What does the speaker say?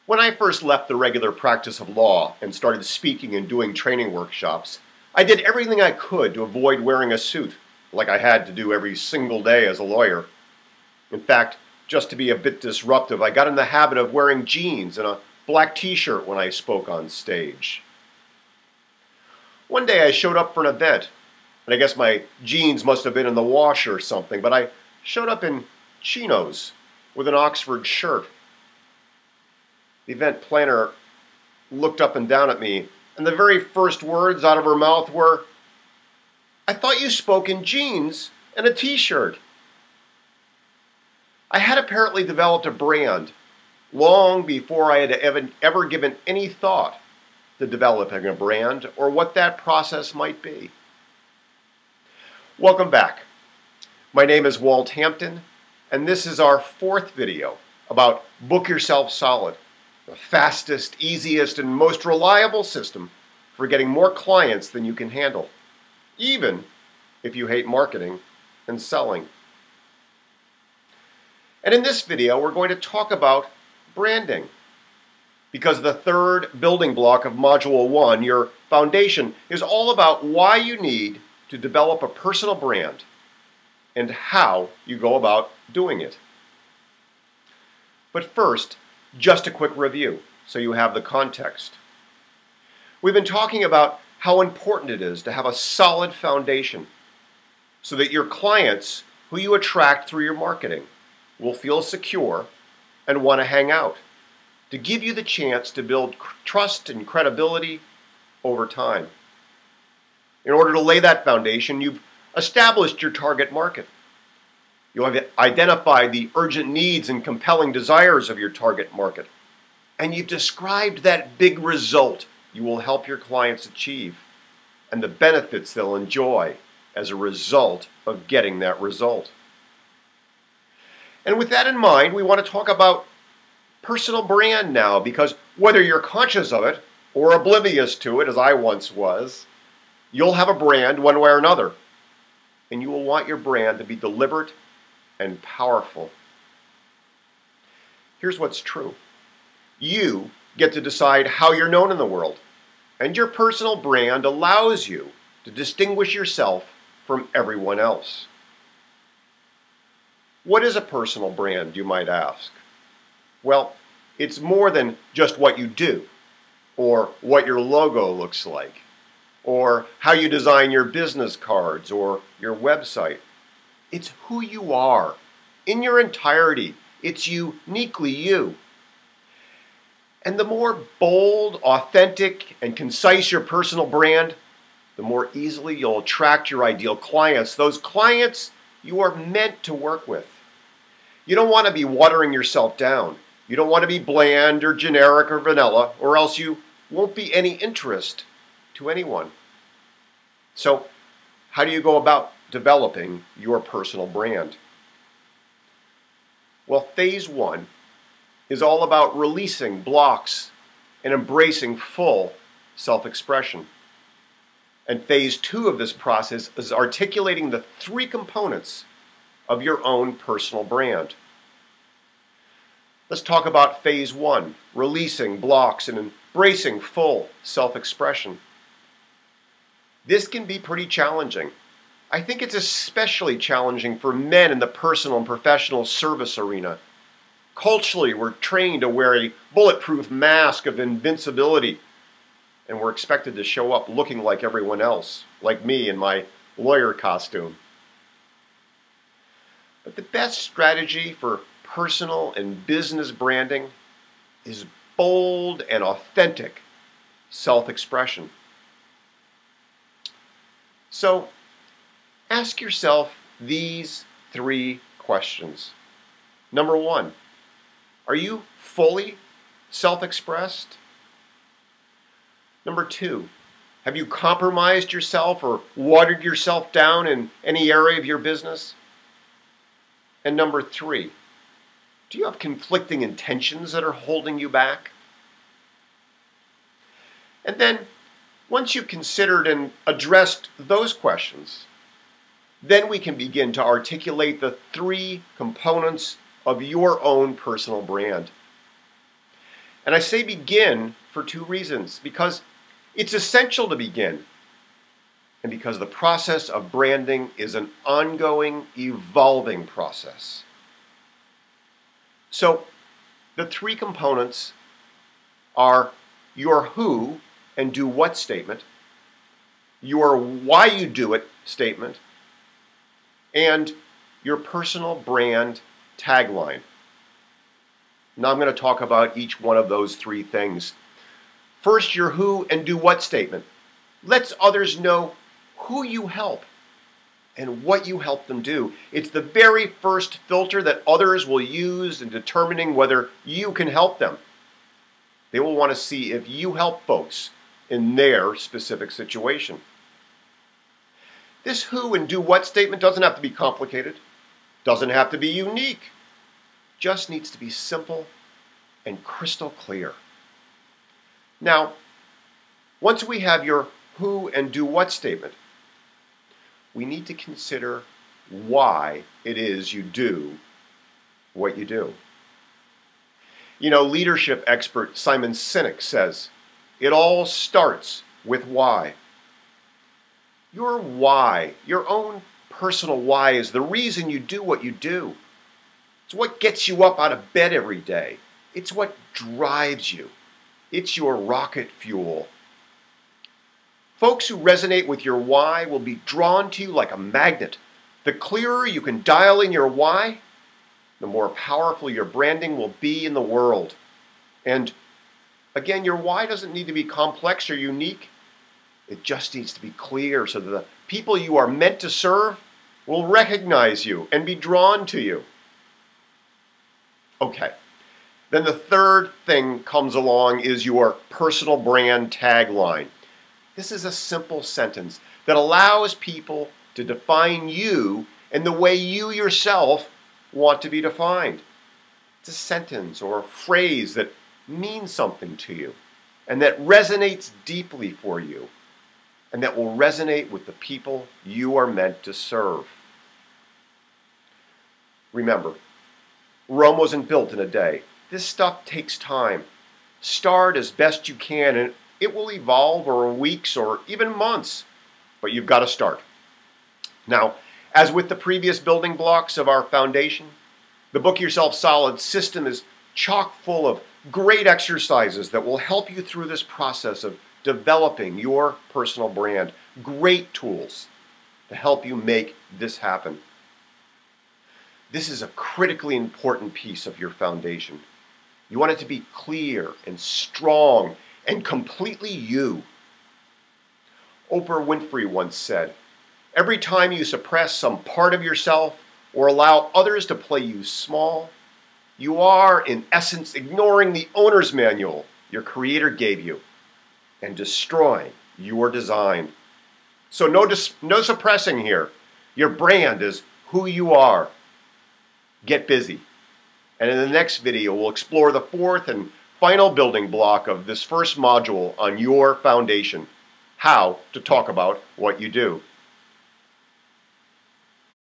When I first left the regular practice of law and started speaking and doing training workshops, I did everything I could to avoid wearing a suit, like I had to do every single day as a lawyer. In fact, just to be a bit disruptive, I got in the habit of wearing jeans and a black t-shirt when I spoke on stage. One day I showed up for an event, and I guess my jeans must have been in the wash or something, but I showed up in chinos with an Oxford shirt. The event planner looked up and down at me, and the very first words out of her mouth were, "I thought you spoke in jeans and a t-shirt." I had apparently developed a brand long before I had ever given any thought to developing a brand or what that process might be. Welcome back. My name is Walt Hampton, and this is our fourth video about Book Yourself Solid, the fastest, easiest, and most reliable system for getting more clients than you can handle, even if you hate marketing and selling. And in this video, we're going to talk about branding, because the third building block of Module 1, your foundation, is all about why you need to develop a personal brand and how you go about doing it. But first, just a quick review so you have the context. We've been talking about how important it is to have a solid foundation so that your clients who you attract through your marketing will feel secure and want to hang out, to give you the chance to build trust and credibility over time. In order to lay that foundation, you've established your target market. You have identified the urgent needs and compelling desires of your target market, and you've described that big result you will help your clients achieve and the benefits they'll enjoy as a result of getting that result. And with that in mind, we want to talk about personal brand now, because whether you're conscious of it or oblivious to it, as I once was, you'll have a brand one way or another, and you will want your brand to be deliberate and powerful. Here's what's true. You get to decide how you're known in the world, and your personal brand allows you to distinguish yourself from everyone else. What is a personal brand, you might ask? Well, it's more than just what you do, or what your logo looks like, or how you design your business cards or your website. It's who you are in your entirety. It's uniquely you. And the more bold, authentic, and concise your personal brand, the more easily you'll attract your ideal clients, those clients you are meant to work with. You don't want to be watering yourself down. You don't want to be bland or generic or vanilla, or else you won't be any interest to anyone. So, how do you go about developing your personal brand? Well, phase 1 is all about releasing blocks and embracing full self-expression. And phase 2 of this process is articulating the 3 components of your own personal brand. Let's talk about phase 1, releasing blocks and embracing full self-expression. This can be pretty challenging. I think it's especially challenging for men in the personal and professional service arena. Culturally, we're trained to wear a bulletproof mask of invincibility, and we're expected to show up looking like everyone else, like me in my lawyer costume. But the best strategy for personal and business branding is bold and authentic self-expression. So, ask yourself these 3 questions. Number 1, are you fully self-expressed? Number 2, have you compromised yourself or watered yourself down in any area of your business? And number 3, do you have conflicting intentions that are holding you back? And then, once you've considered and addressed those questions, then we can begin to articulate the 3 components of your own personal brand. And I say begin for two reasons. Because it's essential to begin, and because the process of branding is an ongoing, evolving process. So, the three components are your who and do what statement, your why you do it statement, and your personal brand tagline. Now I'm going to talk about each one of those three things. First, your who and do what statement lets others know who you help and what you help them do. It's the very first filter that others will use in determining whether you can help them. They will want to see if you help folks in their specific situation. This who and do what statement doesn't have to be complicated, doesn't have to be unique, just needs to be simple and crystal clear. Now, once we have your who and do what statement, we need to consider why it is you do what you do. You know, leadership expert Simon Sinek says, it all starts with why. Your why, your own personal why, is the reason you do what you do. It's what gets you up out of bed every day. It's what drives you. It's your rocket fuel. Folks who resonate with your why will be drawn to you like a magnet. The clearer you can dial in your why, the more powerful your branding will be in the world. And again, your why doesn't need to be complex or unique. It just needs to be clear so that the people you are meant to serve will recognize you and be drawn to you. Okay, then the third thing comes along is your personal brand tagline. This is a simple sentence that allows people to define you in the way you yourself want to be defined. It's a sentence or a phrase that means something to you and that resonates deeply for you and that will resonate with the people you are meant to serve. Remember, Rome wasn't built in a day. This stuff takes time. Start as best you can, and it will evolve over weeks or even months, but you've got to start. Now, as with the previous building blocks of our foundation, the Book Yourself Solid system is chock full of great exercises that will help you through this process of developing your personal brand. Great tools to help you make this happen. This is a critically important piece of your foundation. You want it to be clear and strong and completely you. Oprah Winfrey once said, "Every time you suppress some part of yourself or allow others to play you small, you are, in essence, ignoring the owner's manual your creator gave you and destroying your design." So no suppressing here. Your brand is who you are. Get busy. And in the next video, we'll explore the fourth and final building block of this first module on your foundation, how to talk about what you do.